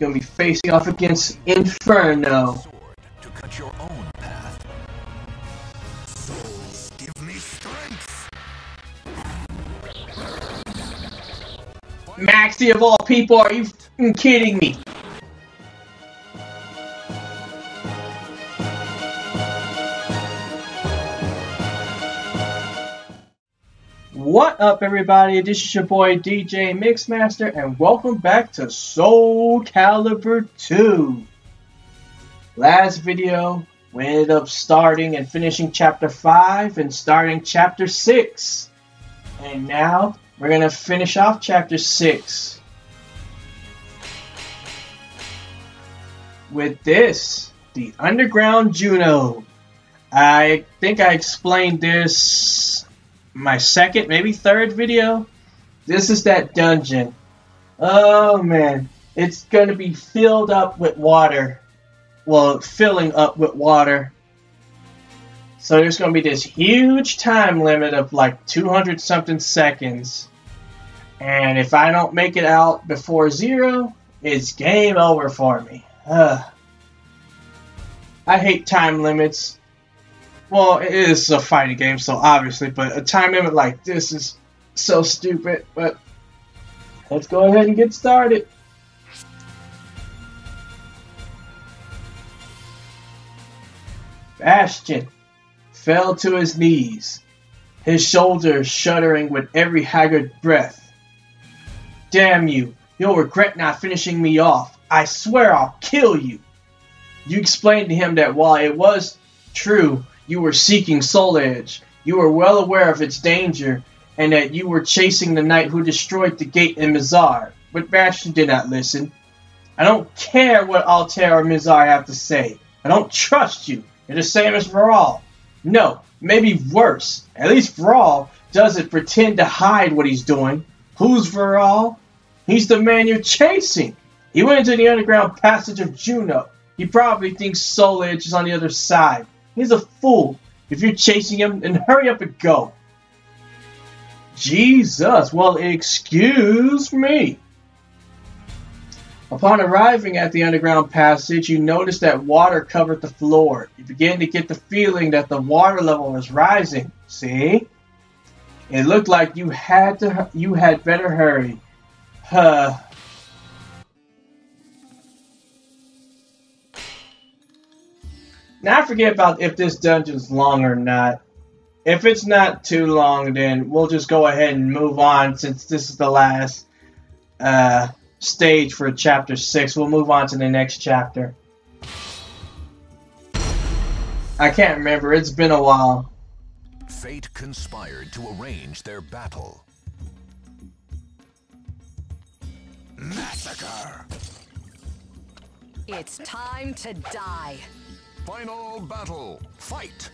Gonna be facing off against Inferno. To cut your own path. Souls, give me strength. Maxie of all people, are you f***ing kidding me? What up, everybody? This is your boy DJ Mixmaster, and welcome back to Soul Calibur 2. Last video, we ended up starting and finishing Chapter 5 and starting Chapter 6. And now, we're going to finish off Chapter 6 with this, the Underground Juno. I think I explained this my second, maybe third video. This is that dungeon. Oh man, it's going to be filled up with water. Well, filling up with water. So there's going to be this huge time limit of like 200 something seconds. And if I don't make it out before 0, it's game over for me. I hate time limits. Well, it is a fighting game, so obviously, but a time limit like this is so stupid. But let's go ahead and get started. Bastion fell to his knees, his shoulders shuddering with every haggard breath. Damn you, you'll regret not finishing me off. I swear I'll kill you. You explained to him that while it was true you were seeking Soul Edge, you were well aware of its danger, and that you were chasing the knight who destroyed the gate in Mizar. But Bastion did not listen. I don't care what Altair or Mizar have to say. I don't trust you. You're the same as Varal. No, maybe worse. At least Varal doesn't pretend to hide what he's doing. Who's Varal? He's the man you're chasing. He went into the underground passage of Juno. He probably thinks Soul Edge is on the other side. He's a fool. If you're chasing him, then hurry up and go. Jesus, well, excuse me. Upon arriving at the underground passage, you noticed that water covered the floor. You began to get the feeling that the water level was rising. See? It looked like you had better hurry. Now I forget about if this dungeon's long or not. If it's not too long, then we'll just go ahead and move on, since this is the last stage for Chapter 6. We'll move on to the next chapter. I can't remember. It's been a while. Fate conspired to arrange their battle. Massacre! It's time to die. Final battle. Fight!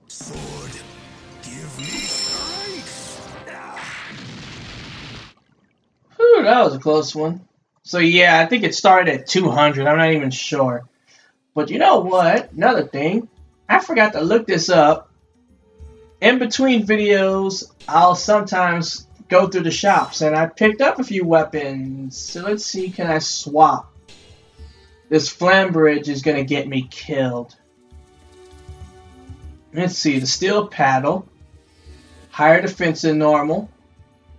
Sword, give me strength! Whew, that was a close one. So yeah, I think it started at 200. I'm not even sure. But you know what? Another thing. I forgot to look this up. In between videos, I'll sometimes go through the shops. And I picked up a few weapons. So let's see, can I swap? This Flambridge is going to get me killed. Let's see, the steel paddle. Higher defense than normal.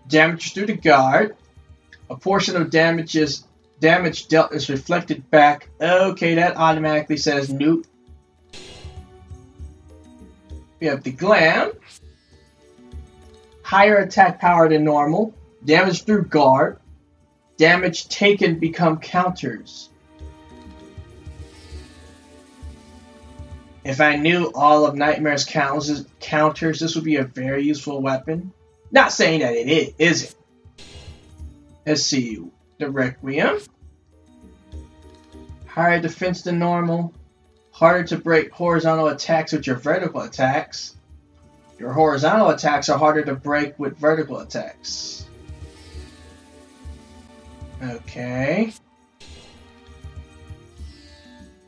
Damage through the guard. A portion of damage dealt is reflected back. Okay, that automatically says nope. We have the glam. Higher attack power than normal. Damage through guard. Damage taken become counters. If I knew all of Nightmare's counters, this would be a very useful weapon. Not saying that it isn't. Let's see. The Requiem. Higher defense than normal. Harder to break horizontal attacks with your vertical attacks. Your horizontal attacks are harder to break with vertical attacks. Okay.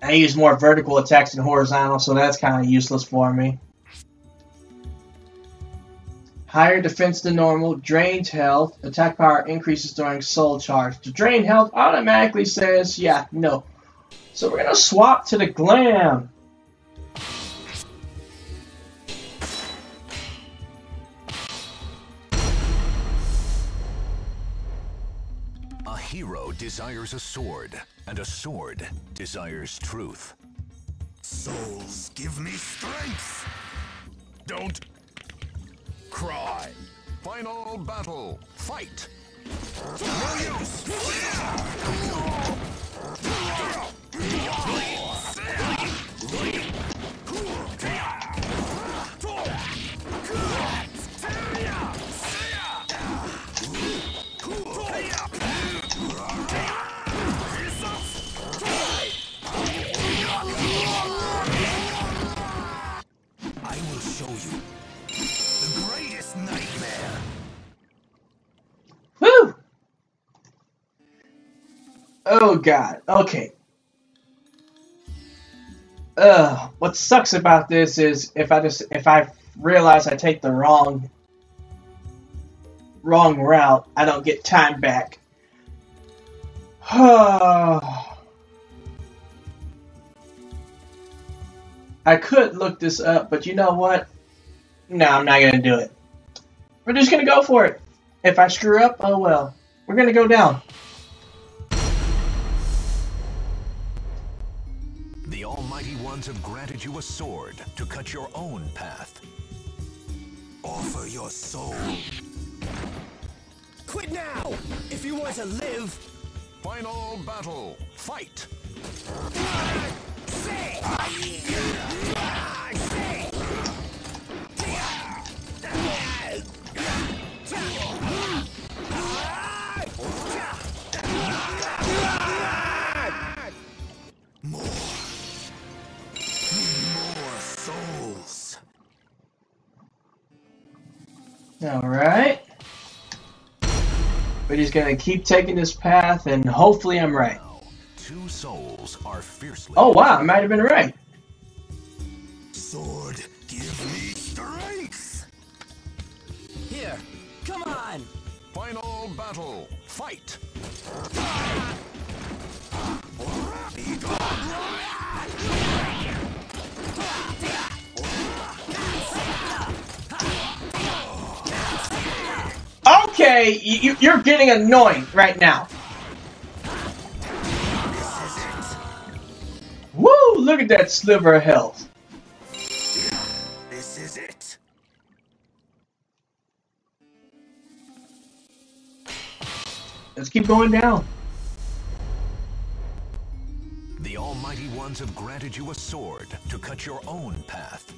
I use more vertical attacks than horizontal, so that's kind of useless for me. Higher defense than normal, drained health, attack power increases during soul charge. The drained health automatically says, yeah, no. So we're gonna swap to the glam. A hero desires a sword, and a sword desires truth. Souls, give me strength! Don't cry. Final battle, fight! No use! I will show you the greatest nightmare. Woo! Oh god, okay. What sucks about this is if I realize I take the wrong route, I don't get time back. I could look this up, but you know what? No, I'm not gonna do it. We're just gonna go for it. If I screw up, oh well. We're gonna go down. The Almighty Ones have granted you a sword to cut your own path. Offer your soul. Quit now, if you want to live. Final battle, fight! More souls. Alright. We're just gonna keep taking this path and hopefully I'm right. Now, two souls are fiercely... Oh wow, I might have been right. Sword, give me strength. Here, come on. Final battle, fight! Okay, you're getting annoying right now. Woo, look at that sliver of health. This is it. Let's keep going down. The Almighty Ones have granted you a sword to cut your own path.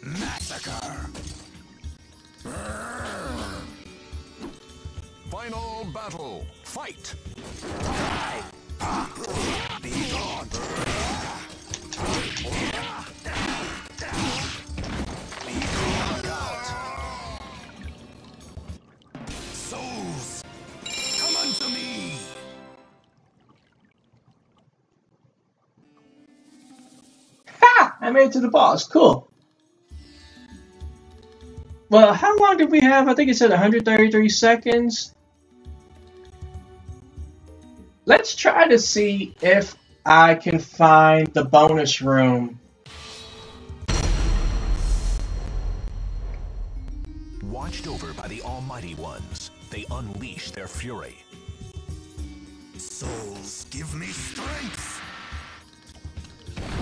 Massacre. Final battle, fight! Be gone. Souls, come unto me. Ha! I made it to the boss. Cool. Well, how long did we have? I think it said 133 seconds. Let's try to see if I can find the bonus room. Watched over by the Almighty Ones, they unleash their fury. Souls, give me strength.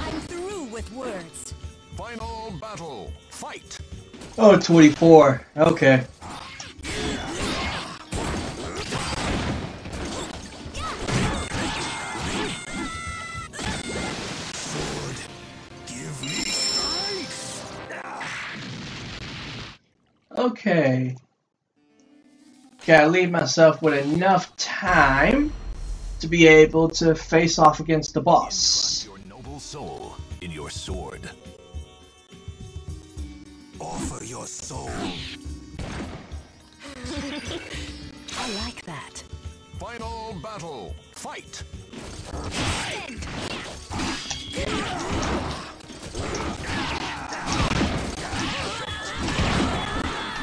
I'm through with words. Final battle, fight! Oh, 24. Okay. Sword, give me strength. Okay. Gotta leave myself with enough time to be able to face off against the boss. Your noble soul in your sword. Offer your soul. I like that. Final battle. Fight!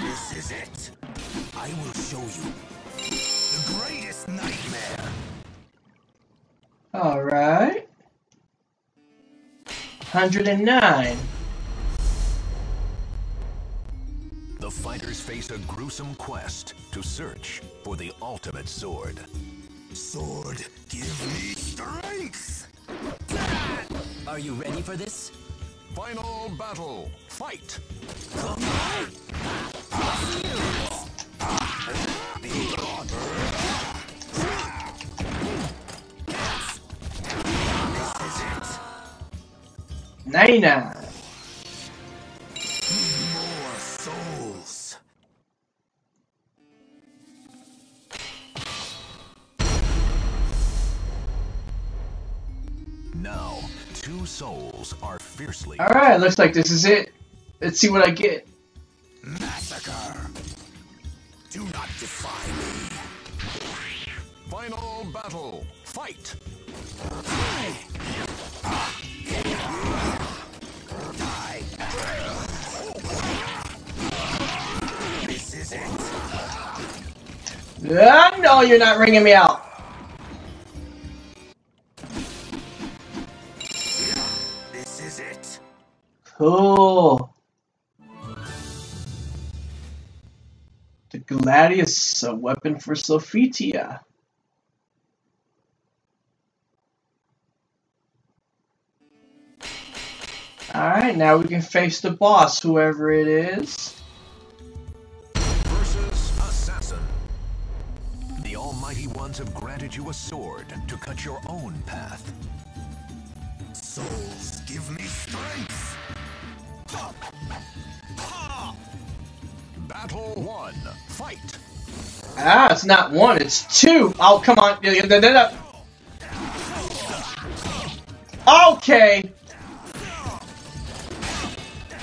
This is it. I will show you the greatest nightmare. Alright. 109. The fighters face a gruesome quest to search for the ultimate sword. Sword, give me strength. Are you ready for this? Final battle. Fight! This is it. 99. More souls. Now, two souls are fiercely... Alright, looks like this is it. Let's see what I get. Massacre. Do not defy me. Final battle. Fight! Die. This is it. No, you're not ringing me out. This is it. Cool. The Gladius, a weapon for Sophitia. Alright, now we can face the boss, whoever it is. Versus Assassin. The Almighty Ones have granted you a sword to cut your own path. Souls, give me strength. Battle 1. Fight! Ah, it's not one, it's two. Oh, come on. Okay.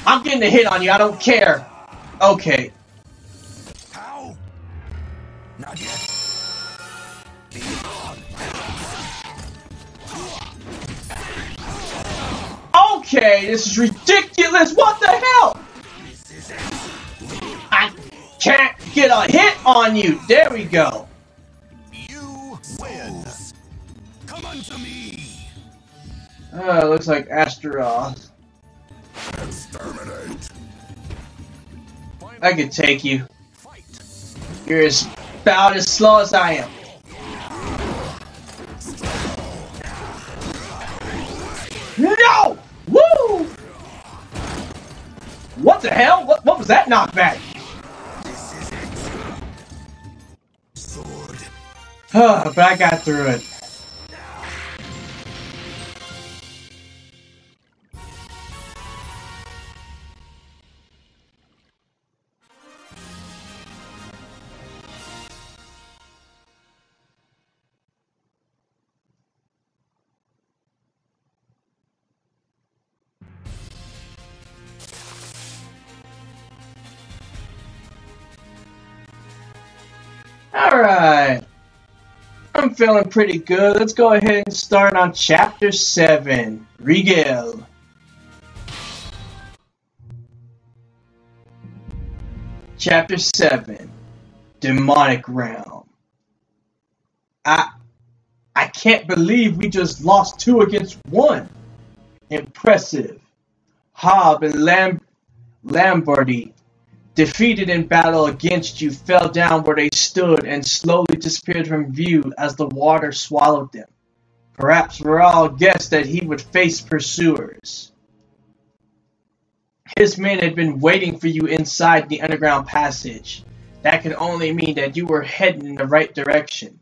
I'm getting a hit on you, I don't care. Okay. How? Not yet. Okay, this is ridiculous. What the hell? This is it. I can't get a hit on you. There we go. You win! Souls, come unto me. Looks like Astaroth. Exterminate. I could take you. Fight! You're about as slow as I am. No! Woo! What the hell? What was that knockback? This is it. Sword. But I got through it. Alright. I'm feeling pretty good. Let's go ahead and start on Chapter 7. Regale. Chapter 7. Demonic Realm. I can't believe we just lost 2 against 1. Impressive. Hobb and Lamberty, defeated in battle against you, fell down where they stood and slowly disappeared from view as the water swallowed them. Perhaps Raoul guessed that he would face pursuers. His men had been waiting for you inside the underground passage. That could only mean that you were heading in the right direction.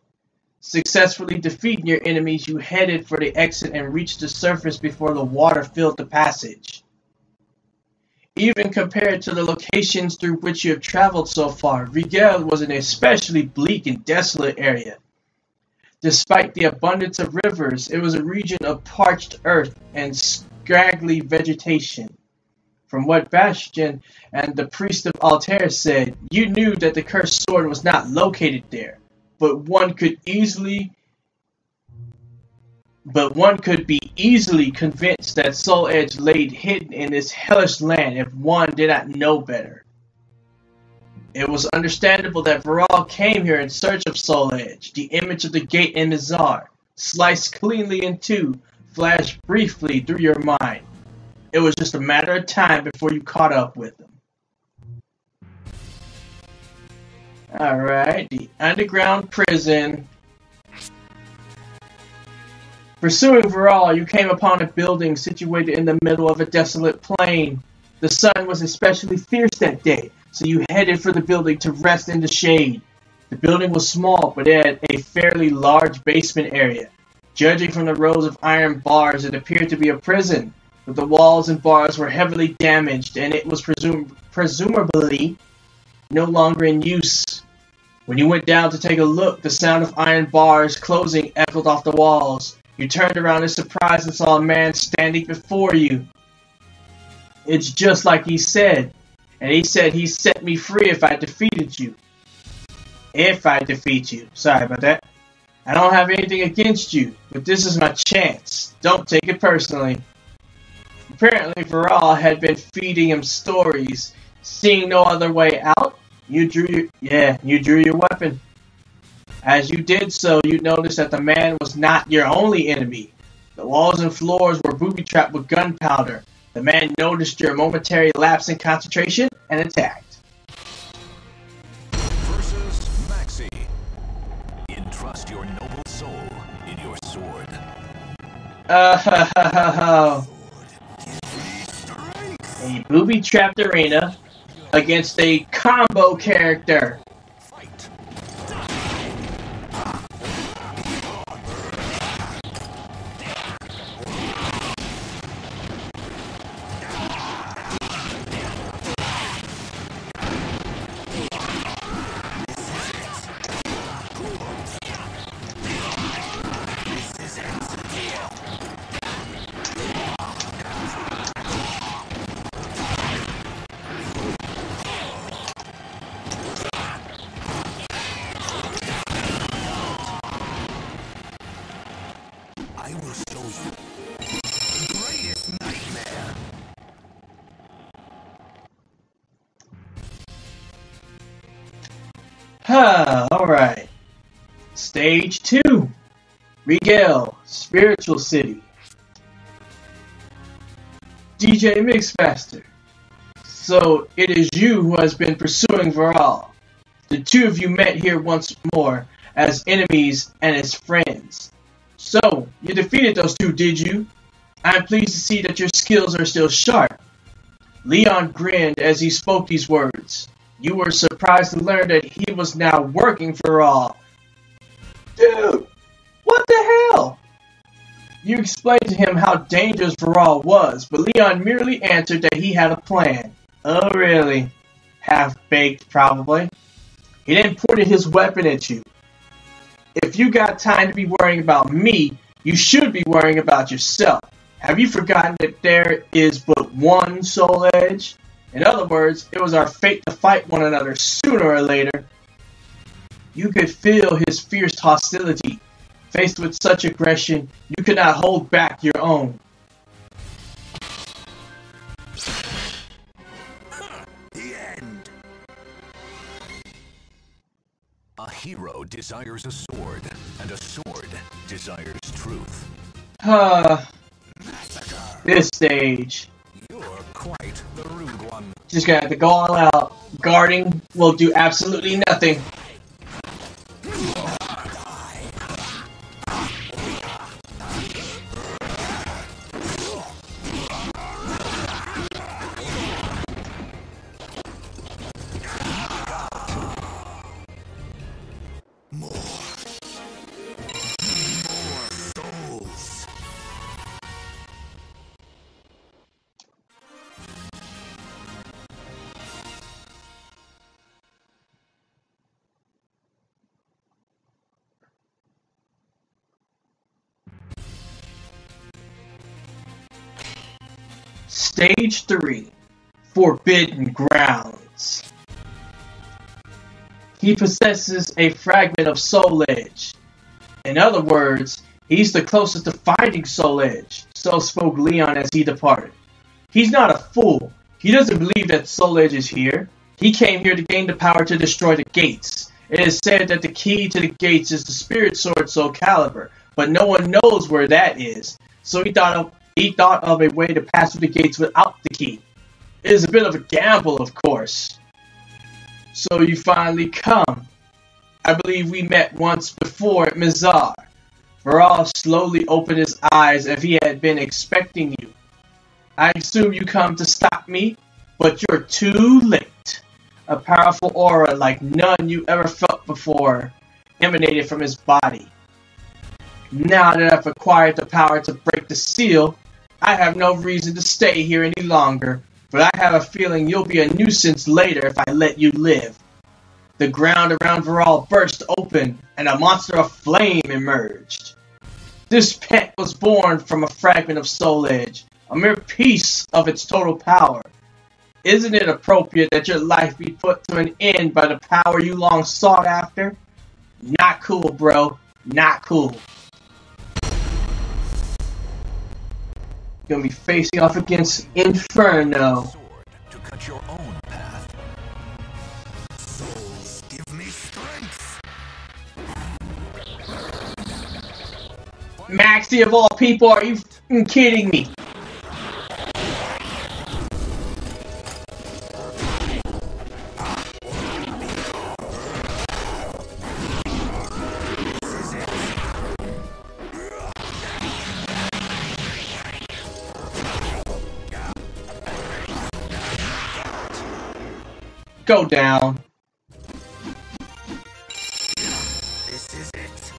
Successfully defeating your enemies, you headed for the exit and reached the surface before the water filled the passage. Even compared to the locations through which you have traveled so far, Regale was an especially bleak and desolate area. Despite the abundance of rivers, it was a region of parched earth and scraggly vegetation. From what Bastion and the priest of Altair said, you knew that the cursed sword was not located there, but one could be easily convinced that Soul Edge laid hidden in this hellish land if one did not know better. It was understandable that Viral came here in search of Soul Edge. The image of the gate in Mizar, sliced cleanly in two, flashed briefly through your mind. It was just a matter of time before you caught up with him. Alright, the underground prison. Pursuing Viral, you came upon a building situated in the middle of a desolate plain. The sun was especially fierce that day, so you headed for the building to rest in the shade. The building was small, but it had a fairly large basement area. Judging from the rows of iron bars, it appeared to be a prison, but the walls and bars were heavily damaged, and it was presumably no longer in use. When you went down to take a look, the sound of iron bars closing echoed off the walls. You turned around in surprise and saw a man standing before you. It's just like he said. And he said he'd set me free if I defeated you. If I defeat you. Sorry about that. I don't have anything against you, but this is my chance. Don't take it personally. Apparently, Viral had been feeding him stories. Seeing no other way out, you drew your weapon. As you did so, you noticed that the man was not your only enemy. The walls and floors were booby-trapped with gunpowder. The man noticed your momentary lapse in concentration and attacked. Versus Maxi. Entrust your noble soul in your sword. A booby-trapped arena against a combo character. Fight. I will show you the greatest nightmare. Alright. Stage 2. Regal, Spiritual City. DJ Mixmaster. So, it is you who has been pursuing Viral. The two of you met here once more, as enemies and as friends. So, you defeated those two, did you? I'm pleased to see that your skills are still sharp. Leon grinned as he spoke these words. You were surprised to learn that he was now working for Viral. Dude, what the hell? You explained to him how dangerous Viral was, but Leon merely answered that he had a plan. Oh, really? Half-baked, probably. He then pointed his weapon at you. If you got time to be worrying about me, you should be worrying about yourself. Have you forgotten that there is but one Soul Edge? In other words, it was our fate to fight one another sooner or later. You could feel his fierce hostility. Faced with such aggression, you could not hold back your own. The end. A hero desires a sword, and a sword desires truth. This stage. You're quite the rude one. Just gonna have to go all out. Guarding will do absolutely nothing. Souls. Stage 3. Forbidden Grounds. He possesses a fragment of Soul Edge. In other words, he's the closest to finding Soul Edge, so spoke Leon as he departed. He's not a fool. He doesn't believe that Soul Edge is here. He came here to gain the power to destroy the gates. It is said that the key to the gates is the spirit sword Soul Calibur, but no one knows where that is. So he thought of a way to pass through the gates without the key. It is a bit of a gamble, of course. So you finally come. I believe we met once before at Mizar. Viral slowly opened his eyes as if he had been expecting you. I assume you come to stop me, but you're too late. A powerful aura like none you ever felt before emanated from his body. Now that I've acquired the power to break the seal, I have no reason to stay here any longer, but I have a feeling you'll be a nuisance later if I let you live. The ground around Viral burst open, and a monster of flame emerged. This pet was born from a fragment of Soul Edge, a mere piece of its total power. Isn't it appropriate that your life be put to an end by the power you long sought after? Not cool, bro. Not cool. You're gonna be facing off against Inferno. Sword to cut your own path. Souls, give me strength. Maxie of all people, are you f***ing kidding me? Go down. This is it.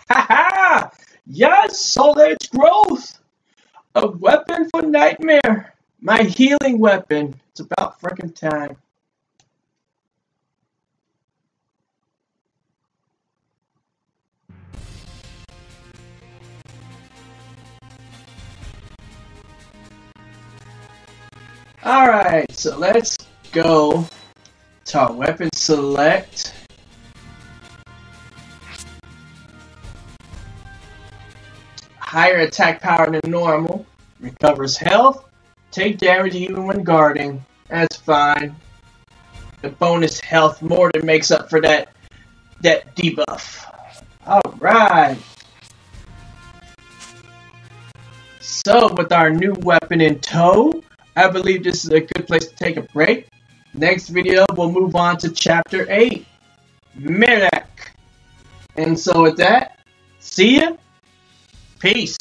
Haha! Yes, Soul Edge growth! A weapon for Nightmare! My healing weapon. It's about frickin' time. Alright, so let's go to our weapon select. Higher attack power than normal. Recovers health. Take damage even when guarding. That's fine. The bonus health more than makes up for that debuff. Alright. So with our new weapon in tow, I believe this is a good place to take a break. Next video, we'll move on to Chapter 8, Medak. And so with that, see ya. Peace.